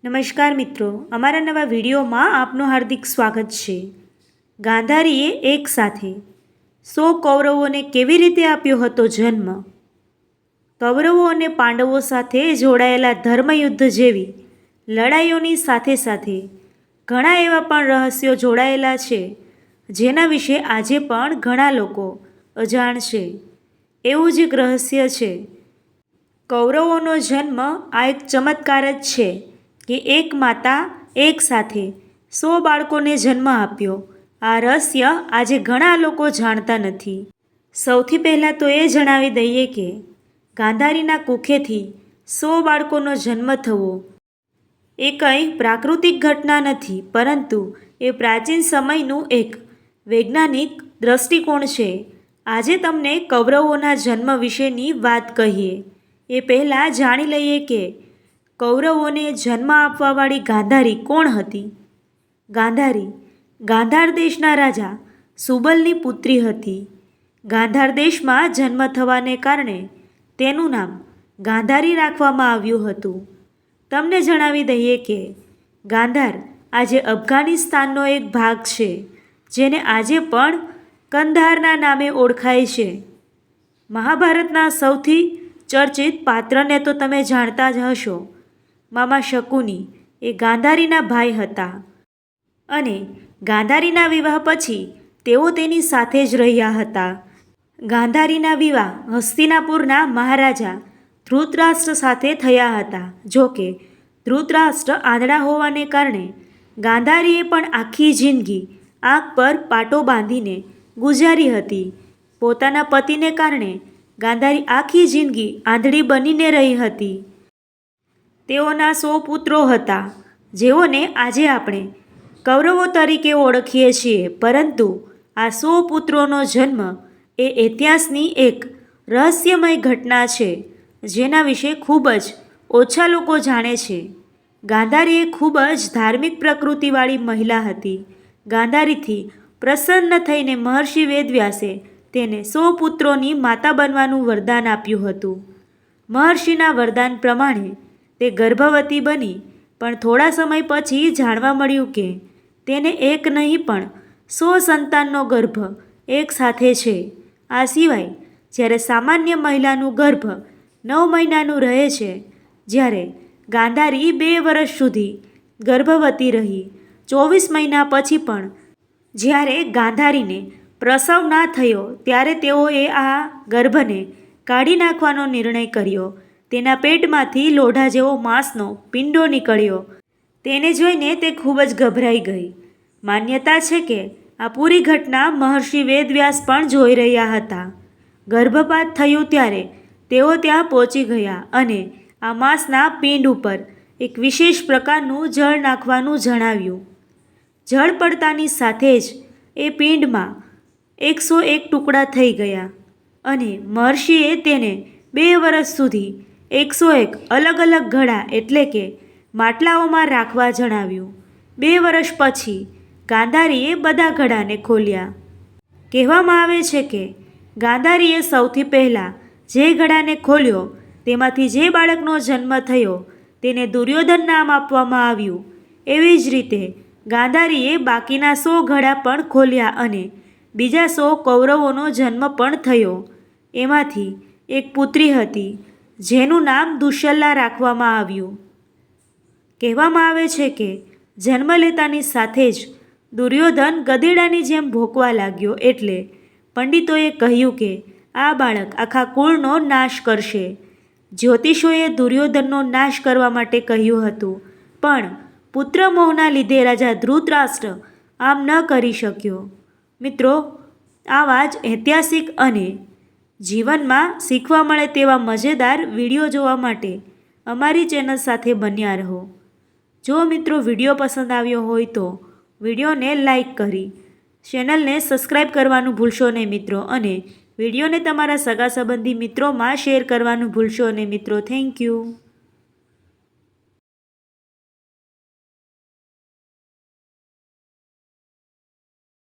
નમસ્કાર મિત્રો, અમારા નવા વિડીયોમાં આપનું હાર્દિક સ્વાગત છે। ગાંધારીએ એક સાથે 100 કૌરવોને કેવી રીતે આપ્યો હતો જન્મ? કૌરવો અને પાંડવો સાથે જોડાયેલા ધર્મયુદ્ધ જેવી લડાઈઓની સાથે સાથે ઘણા એવા પણ રહસ્યો જોડાયેલા છે જેના વિશે આજે પણ ઘણા લોકો અજાણ છે। એવું જ એક રહસ્ય છે કૌરવોનો જન્મ આ એક ચમત્કાર જ છે કે એક માતા એક સાથે 100 બાળકોને જન્મ આપ્યો। આ રહસ્ય આજે ઘણા લોકો જાણતા નથી। સૌથી પહેલાં તો એ જણાવી દઈએ કે ગાંધારીના કુખેથી 100 બાળકોનો જન્મ થવો એ કંઈ પ્રાકૃતિક ઘટના નથી, પરંતુ એ પ્રાચીન સમયનું એક વૈજ્ઞાનિક દ્રષ્ટિકોણ છે। આજે તમને કૌરવોના જન્મ વિશેની વાત કહીએ એ પહેલાં જાણી લઈએ કે કૌરવોને જન્મ આપવાવાળી ગાંધારી કોણ હતી। ગાંધારી ગાંધાર દેશના રાજા સુબલની પુત્રી હતી। ગાંધાર દેશમાં જન્મ થવાને કારણે તેનું નામ ગાંધારી રાખવામાં આવ્યું હતું। તમને જણાવી દઈએ કે ગાંધાર આજે અફઘાનિસ્તાનનો એક ભાગ છે, જેને આજે પણ કંદહારના નામે ઓળખાય છે। મહાભારતના સૌથી ચર્ચિત પાત્રને તો તમે જાણતા જ હશો। મામા શકુની એ ગાંધારીના ભાઈ હતા અને ગાંધારીના વિવાહ પછી તેઓ તેની સાથે જ રહ્યા હતા। ગાંધારીના વિવાહ હસ્તિનાપુરના મહારાજા ધૃતરાષ્ટ્ર સાથે થયા હતા। જો કે ધૃતરાષ્ટ્ર આંધળા હોવાને કારણે ગાંધારીએ પણ આખી જિંદગી આંખ પર પાટો બાંધીને ગુજારી હતી। પોતાના પતિને કારણે ગાંધારી આખી જિંદગી આંધળી બનીને રહી હતી। તેઓના 100 પુત્રો હતા, જેઓને આજે આપણે કૌરવો તરીકે ઓળખીએ છીએ, પરંતુ આ 100 પુત્રોનો જન્મ એ ઇતિહાસની એક રહસ્યમય ઘટના છે જેના વિશે ખૂબ જ ઓછા લોકો જાણે છે। ગાંધારી એ ખૂબ જ ધાર્મિક પ્રકૃતિવાળી મહિલા હતી। ગાંધારીથી પ્રસન્ન થઈને મહર્ષિ વેદવ્યાસે તેને 100 પુત્રોની માતા બનવાનું વરદાન આપ્યું હતું। મહર્ષિના વરદાન પ્રમાણે તે ગર્ભવતી બની, પણ થોડા સમય પછી જાણવા મળ્યું કે તેને એક નહીં પણ 100 સંતાનનો ગર્ભ એક સાથે છે। આ સિવાય જ્યારે સામાન્ય મહિલાનું ગર્ભ 9 મહિનાનું રહે છે, જ્યારે ગાંધારી 2 વર્ષ સુધી ગર્ભવતી રહી। 24 મહિના પછી પણ જ્યારે ગાંધારીને પ્રસવ ના થયો ત્યારે તેઓએ આ ગર્ભને કાઢી નાખવાનો નિર્ણય કર્યો। તેના પેટમાંથી લોઢા જેવો માંસનો પિંડો નીકળ્યો। તેને જોઈને તે ખૂબ જ ગભરાઈ ગઈ। માન્યતા છે કે આ પૂરી ઘટના મહર્ષિ વેદવ્યાસ પણ જોઈ રહ્યા હતા। ગર્ભપાત થયું ત્યારે તેઓ ત્યાં પહોંચી ગયા અને આ માંસના પિંડ ઉપર એક વિશેષ પ્રકારનું જળ નાખવાનું જણાવ્યું। જળ પડતાની સાથે જ એ પિંડમાં 101 ટુકડા થઈ ગયા અને મહર્ષિએ તેને 2 વર્ષ સુધી 101 અલગ અલગ ઘડા એટલે કે માટલાઓમાં રાખવા જણાવ્યું। 2 વર્ષ પછી ગાંધારીએ બધા ઘડાને ખોલ્યા। કહેવામાં આવે છે કે ગાંધારીએ સૌથી પહેલાં જે ઘડાને ખોલ્યો તેમાંથી જે બાળકનો જન્મ થયો તેને દુર્યોધન નામ આપવામાં આવ્યું। એવી જ રીતે ગાંધારીએ બાકીના 100 ઘડા પણ ખોલ્યા અને બીજા 100 કૌરવોનો જન્મ પણ થયો। એમાંથી એક પુત્રી હતી જેનું નામ દુશ્શલા રાખવામાં આવ્યું। કહેવામાં આવે છે કે જન્મ લેતાની સાથે જ દુર્યોધન ગધેડાની જેમ ભોંકવા લાગ્યો, એટલે પંડિતોએ કહ્યું કે આ બાળક આખા કુળનો નાશ કરશે। જ્યોતિષોએ દુર્યોધનનો નાશ કરવા માટે કહ્યું હતું, પણ પુત્ર મોહના લીધે રાજા ધૃતરાષ્ટ્ર આમ ન કરી શક્યો। મિત્રો, આવા જ ઐતિહાસિક અને જીવનમાં શીખવા મળે તેવા મજેદાર વિડીયો જોવા માટે અમારી ચેનલ સાથે બન્યા રહો। જો મિત્રો વિડીયો પસંદ આવ્યો હોય તો વિડીયોને લાઈક કરી ચેનલને સબસ્ક્રાઈબ કરવાનું ભૂલશો નહીં મિત્રો, અને વિડીયોને તમારા સગા સંબંધી મિત્રોમાં શેર કરવાનું ભૂલશો નહીં મિત્રો। Thank you.